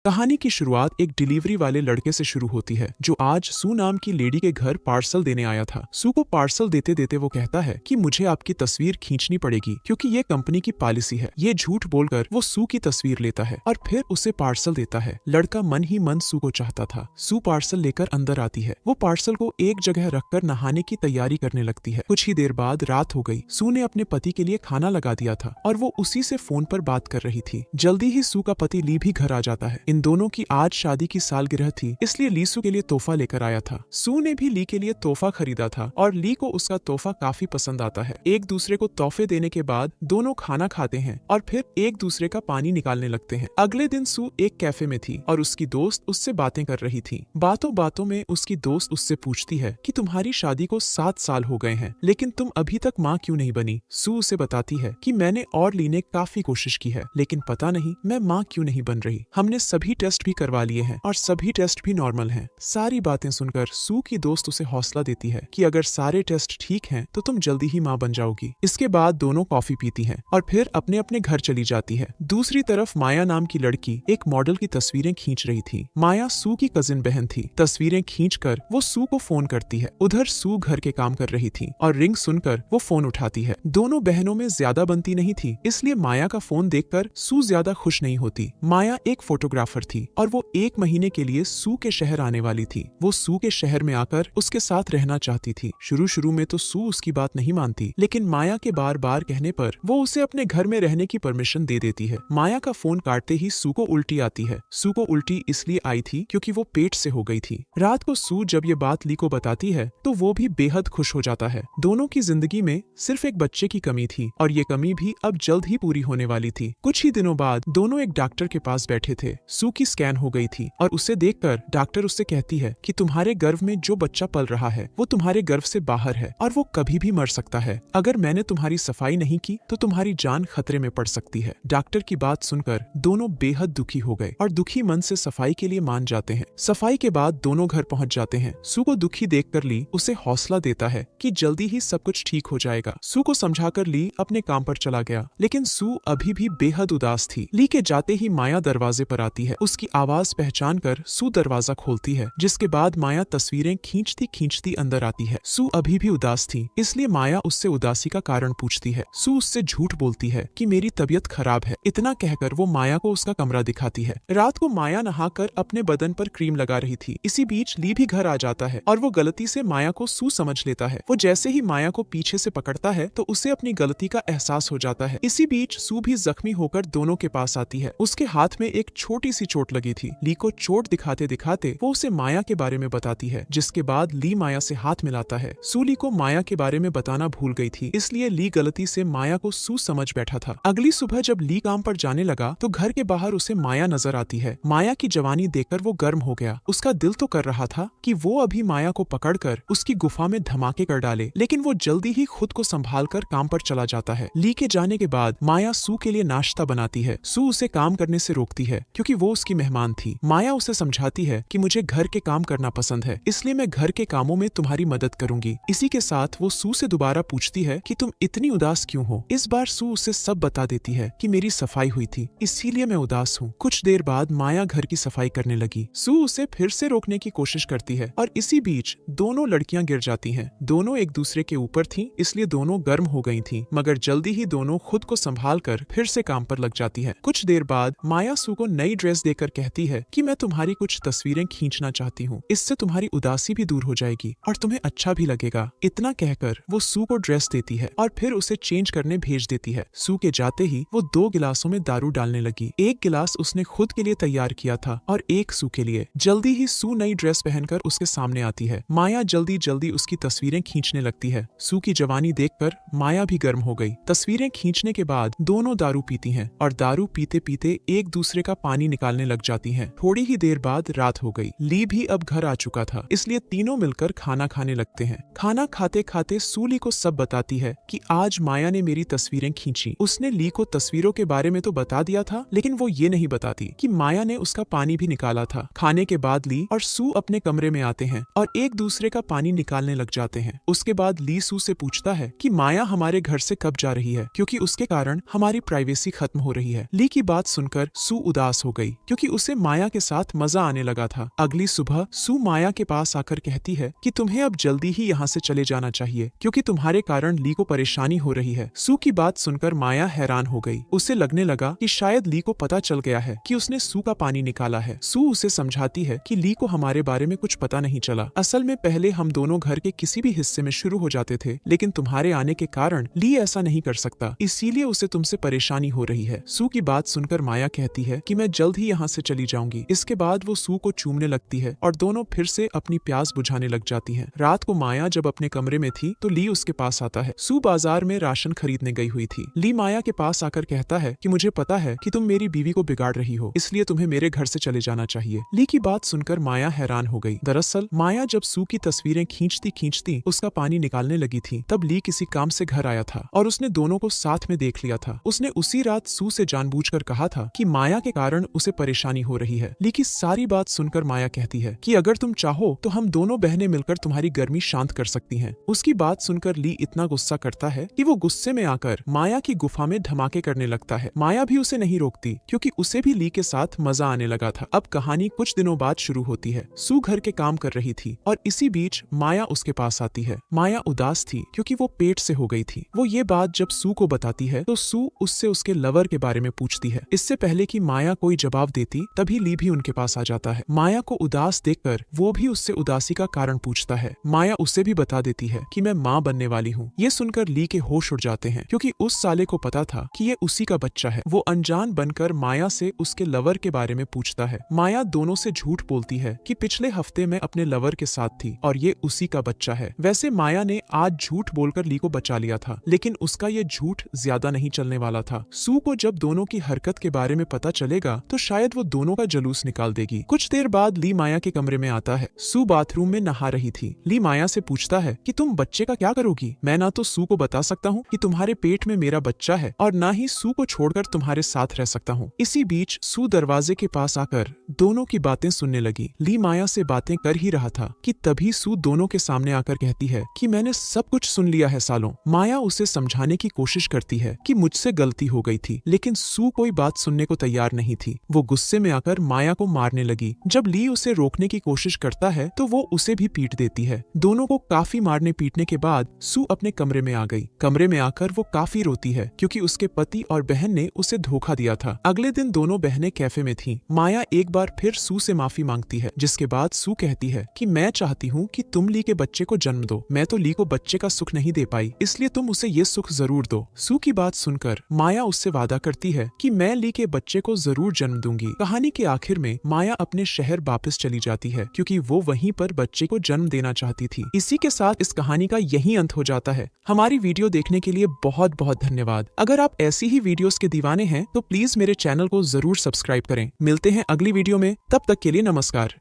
कहानी की शुरुआत एक डिलीवरी वाले लड़के से शुरू होती है जो आज सू नाम की लेडी के घर पार्सल देने आया था। सू को पार्सल देते देते वो कहता है कि मुझे आपकी तस्वीर खींचनी पड़ेगी क्योंकि ये कंपनी की पॉलिसी है। ये झूठ बोलकर वो सू की तस्वीर लेता है और फिर उसे पार्सल देता है। लड़का मन ही मन सू को चाहता था। सू पार्सल लेकर अंदर आती है। वो पार्सल को एक जगह रखकर नहाने की तैयारी करने लगती है। कुछ ही देर बाद रात हो गई। सू ने अपने पति के लिए खाना लगा दिया था और वो उसी से फोन पर बात कर रही थी। जल्दी ही सू का पति ली भी घर आ जाता है। इन दोनों की आज शादी की सालगिरह थी, इसलिए ली सू के लिए तोहफा लेकर आया था। सू ने भी ली के लिए तोहफा खरीदा था और ली को उसका तोहफा काफी पसंद आता है। एक दूसरे को तोहफे देने के बाद दोनों खाना खाते हैं और फिर एक दूसरे का पानी निकालने लगते हैं। अगले दिन सू एक कैफे में थी और उसकी दोस्त उससे बातें कर रही थी। बातों बातों में उसकी दोस्त उससे पूछती है कि तुम्हारी शादी को 7 साल हो गए हैं, लेकिन तुम अभी तक माँ क्यों नहीं बनी। सू उसे बताती है कि मैंने और ली ने काफी कोशिश की है, लेकिन पता नहीं मैं माँ क्यों नहीं बन रही। हमने सभी टेस्ट भी करवा लिए हैं और सभी टेस्ट भी नॉर्मल हैं। सारी बातें सुनकर सू की दोस्त उसे हौसला देती है कि अगर सारे टेस्ट ठीक हैं तो तुम जल्दी ही माँ बन जाओगी। इसके बाद दोनों कॉफी पीती हैं और फिर अपने अपने घर चली जाती है। दूसरी तरफ माया नाम की लड़की एक मॉडल की तस्वीरें खींच रही थी। माया सू की कजिन बहन थी। तस्वीरें खींचकर वो सू को फोन करती है। उधर सू घर के काम कर रही थी और रिंग सुनकर वो फोन उठाती है। दोनों बहनों में ज्यादा बनती नहीं थी, इसलिए माया का फोन देखकर सू ज्यादा खुश नहीं होती। माया एक फोटोग्राफर थी और वो 1 महीने के लिए सू के शहर आने वाली थी। वो सू के शहर में आकर उसके साथ रहना चाहती थी। शुरू में तो सू उसकी बात नहीं मानती, लेकिन माया के बार बार कहने पर वो उसे अपने घर में रहने की परमिशन दे देती है। माया का फोन काटते ही सू को उल्टी आती है। सू को उल्टी इसलिए आई थी क्योंकि वो पेट से हो गई थी। रात को सू जब ये बात ली को बताती है तो वो भी बेहद खुश हो जाता है। दोनों की जिंदगी में सिर्फ एक बच्चे की कमी थी और ये कमी भी अब जल्द ही पूरी होने वाली थी। कुछ ही दिनों बाद दोनों एक डॉक्टर के पास बैठे थे। सू की स्कैन हो गई थी और उसे देखकर डॉक्टर उससे कहती है कि तुम्हारे गर्भ में जो बच्चा पल रहा है वो तुम्हारे गर्भ से बाहर है और वो कभी भी मर सकता है। अगर मैंने तुम्हारी सफाई नहीं की तो तुम्हारी जान खतरे में पड़ सकती है। डॉक्टर की बात सुनकर दोनों बेहद दुखी हो गए और दुखी मन से सफाई के लिए मान जाते हैं। सफाई के बाद दोनों घर पहुंच जाते हैं। सू को दुखी देखकर ली उसे हौसला देता है कि जल्दी ही सब कुछ ठीक हो जाएगा। सू को समझाकर ली अपने काम पर चला गया, लेकिन सू अभी भी बेहद उदास थी। ली के जाते ही माया दरवाजे पर आती है। उसकी आवाज पहचान कर सू दरवाजा खोलती है, जिसके बाद माया तस्वीरें खींचती खींचती अंदर आती है। सू अभी भी उदास थी, इसलिए माया उससे उदासी का कारण पूछती है। सू उससे झूठ बोलती है कि मेरी तबीयत खराब है। इतना कहकर वो माया को उसका कमरा दिखाती है। रात को माया नहाकर अपने बदन पर क्रीम लगा रही थी। इसी बीच ली भी घर आ जाता है और वो गलती से माया को सू समझ लेता है। वो जैसे ही माया को पीछे से पकड़ता है तो उसे अपनी गलती का एहसास हो जाता है। इसी बीच सू भी जख्मी होकर दोनों के पास आती है। उसके हाथ में एक छोटी सी चोट लगी थी। ली को चोट दिखाते दिखाते वो उसे माया के बारे में बताती है, जिसके बाद ली माया से हाथ मिलाता है। सू ली को माया के बारे में बताना भूल गई थी, इसलिए ली गलती से माया को सू समझ बैठा था। अगली सुबह जब ली काम पर जाने लगा तो घर के बाहर उसे माया नजर आती है। माया की जवानी देखकर वो गर्म हो गया। उसका दिल तो कर रहा था कि वो अभी माया को पकड़कर उसकी गुफा में धमाके कर डाले, लेकिन वो जल्दी ही खुद को संभाल कर काम पर चला जाता है। ली के जाने के बाद माया सू के लिए नाश्ता बनाती है। सू उसे काम करने से रोकती है क्योंकि वो उसकी मेहमान थी। माया उसे समझाती है कि मुझे घर के काम करना पसंद है, इसलिए मैं घर के कामों में तुम्हारी मदद करूंगी। इसी के साथ वो सू से दोबारा पूछती है कि तुम इतनी उदास क्यों हो। इस बार सू उसे सब बता देती है कि मेरी सफाई हुई थी, इसीलिए मैं उदास हूँ। कुछ देर बाद माया घर की सफाई करने लगी। सू उसे फिर से रोकने की कोशिश करती है और इसी बीच दोनों लड़कियां गिर जाती हैं। दोनों एक दूसरे के ऊपर थीं, इसलिए दोनों गर्म हो गई थीं, मगर जल्दी ही दोनों खुद को संभाल कर फिर से काम पर लग जाती है। कुछ देर बाद माया सू को नई ड्रेस देकर कहती है कि मैं तुम्हारी कुछ तस्वीरें खींचना चाहती हूँ, इससे तुम्हारी उदासी भी दूर हो जाएगी और तुम्हें अच्छा भी लगेगा। इतना कहकर वो सू को ड्रेस देती है और फिर उसे चेंज करने भेज देती है। सू के जाते ही वो 2 गिलासों में दारू डालने लगी। एक गिलास उसने खुद के लिए तैयार किया था और एक सू के लिए। जल्दी ही सू नई ड्रेस पहनकर उसके सामने आती है। माया जल्दी जल्दी उसकी तस्वीरें खींचने लगती है। सू की जवानी देखकर माया भी गर्म हो गई। तस्वीरें खींचने के बाद दोनों दारू पीती हैं और दारू पीते पीते एक दूसरे का पानी निकालने लग जाती हैं। थोड़ी ही देर बाद रात हो गई। ली भी अब घर आ चुका था, इसलिए तीनों मिलकर खाना खाने लगते हैं। खाना खाते खाते सू ली को सब बताती है कि आज माया ने मेरी तस्वीरें खींची। उसने ली को तस्वीरों के बारे में तो बता दिया था, लेकिन वो ये नहीं बताती कि माया ने उसका पानी भी निकाला था। खाने के बाद ली और सू अपने कमरे में आते हैं और एक दूसरे का पानी निकालने लग जाते हैं। उसके बाद ली सू से पूछता है कि माया हमारे घर से कब जा रही है, क्योंकि उसके कारण हमारी प्राइवेसी खत्म हो रही है। ली की बात सुनकर सू उदास हो गई। गई क्योंकि उसे माया के साथ मजा आने लगा था। अगली सुबह सू माया के पास आकर कहती है कि तुम्हें अब जल्दी ही यहाँ से चले जाना चाहिए क्योंकि तुम्हारे कारण ली को परेशानी हो रही है। सू की बात सुनकर माया हैरान हो गई। उसे लगने लगा कि शायद ली को पता चल गया है कि उसने सू का पानी निकाला है। सू उसे समझाती है कि ली को हमारे बारे में कुछ पता नहीं चला। असल में पहले हम दोनों घर के किसी भी हिस्से में शुरू हो जाते थे, लेकिन तुम्हारे आने के कारण ली ऐसा नहीं कर सकता, इसीलिए उसे तुमसे परेशानी हो रही है। सू की बात सुनकर माया कहती है कि मैं जल्द ही यहाँ से चली जाऊंगी। इसके बाद वो सू को चूमने लगती है और दोनों फिर से अपनी प्यास बुझाने लग जाती हैं। रात को माया जब अपने कमरे में थी तो ली उसके पास आता है। सू बाजार में राशन खरीदने गई हुई थी। ली माया के पास आकर कहता है कि मुझे पता है कि तुम मेरी बीवी को बिगाड़ रही हो, इसलिए तुम्हें मेरे घर से चले जाना चाहिए। ली की बात सुनकर माया हैरान हो गई। दरअसल माया जब सू की तस्वीरें खींचती उसका पानी निकालने लगी थी, तब ली किसी काम से घर आया था और उसने दोनों को साथ में देख लिया था। उसने उसी रात सू से जानबूझकर कहा था कि माया के कारण उसे परेशानी हो रही है। ली की सारी बात सुनकर माया कहती है कि अगर तुम चाहो तो हम दोनों बहनें मिलकर तुम्हारी गर्मी शांत कर सकती हैं। उसकी बात सुनकर ली इतना गुस्सा करता है कि वो गुस्से में आकर माया की गुफा में धमाके करने लगता है। माया भी उसे नहीं रोकती क्योंकि उसे भी ली के साथ मजा आने लगा था। अब कहानी कुछ दिनों बाद शुरू होती है। सू घर के काम कर रही थी और इसी बीच माया उसके पास आती है। माया उदास थी क्योंकि वो पेट से हो गई थी। वो ये बात जब सू को बताती है तो सू उससे उसके लवर के बारे में पूछती है। इससे पहले कि माया कोई जवाब देती तभी ली भी उनके पास आ जाता है। माया को उदास देखकर वो भी उससे उदासी का कारण पूछता है। माया उसे भी बता देती है कि मैं माँ बनने वाली हूँ। ये सुनकर ली के होश उड़ जाते हैं क्योंकि उस साले को पता था कि ये उसी का बच्चा है। वो अनजान बनकर माया से उसके लवर के बारे में पूछता है। माया दोनों से झूठ बोलती है कि पिछले हफ्ते मैं अपने लवर के साथ थी और ये उसी का बच्चा है। वैसे माया ने आज झूठ बोलकर ली को बचा लिया था, लेकिन उसका ये झूठ ज्यादा नहीं चलने वाला था। सू को जब दोनों की हरकत के बारे में पता चलेगा तो शायद वो दोनों का जलूस निकाल देगी। कुछ देर बाद ली माया के कमरे में आता है। सू बाथरूम में नहा रही थी। ली माया से पूछता है कि तुम बच्चे का क्या करोगी? मैं ना तो सू को बता सकता हूँ कि तुम्हारे पेट में मेरा बच्चा है और ना ही सू को छोड़कर तुम्हारे साथ रह सकता हूँ। इसी बीच सू दरवाजे के पास आकर दोनों की बातें सुनने लगी। ली माया से बातें कर ही रहा था कि तभी सू दोनों के सामने आकर कहती है कि मैंने सब कुछ सुन लिया है सालों। माया उसे समझाने की कोशिश करती है कि मुझसे गलती हो गई थी, लेकिन सू कोई बात सुनने को तैयार नहीं थी। वो गुस्से में आकर माया को मारने लगी। जब ली उसे रोकने की कोशिश करता है तो वो उसे भी पीट देती है। दोनों को काफी मारने पीटने के बाद सू अपने कमरे में आ गई। कमरे में आकर वो काफी रोती है क्योंकि उसके पति और बहन ने उसे धोखा दिया था। अगले दिन दोनों बहनें कैफे में थीं। माया एक बार फिर सू से माफी मांगती है, जिसके बाद सू कहती है कि मैं चाहती हूँ कि तुम ली के बच्चे को जन्म दो। मैं तो ली को बच्चे का सुख नहीं दे पाई, इसलिए तुम उसे ये सुख जरूर दो। सू की बात सुनकर माया उससे वादा करती है कि मैं ली के बच्चे को जरूर जन्म दूंगी। कहानी के आखिर में माया अपने शहर वापस चली जाती है क्योंकि वो वहीं पर बच्चे को जन्म देना चाहती थी। इसी के साथ इस कहानी का यही अंत हो जाता है। हमारी वीडियो देखने के लिए बहुत बहुत धन्यवाद। अगर आप ऐसी ही वीडियोस के दीवाने हैं तो प्लीज मेरे चैनल को जरूर सब्सक्राइब करें। मिलते हैं अगली वीडियो में, तब तक के लिए नमस्कार।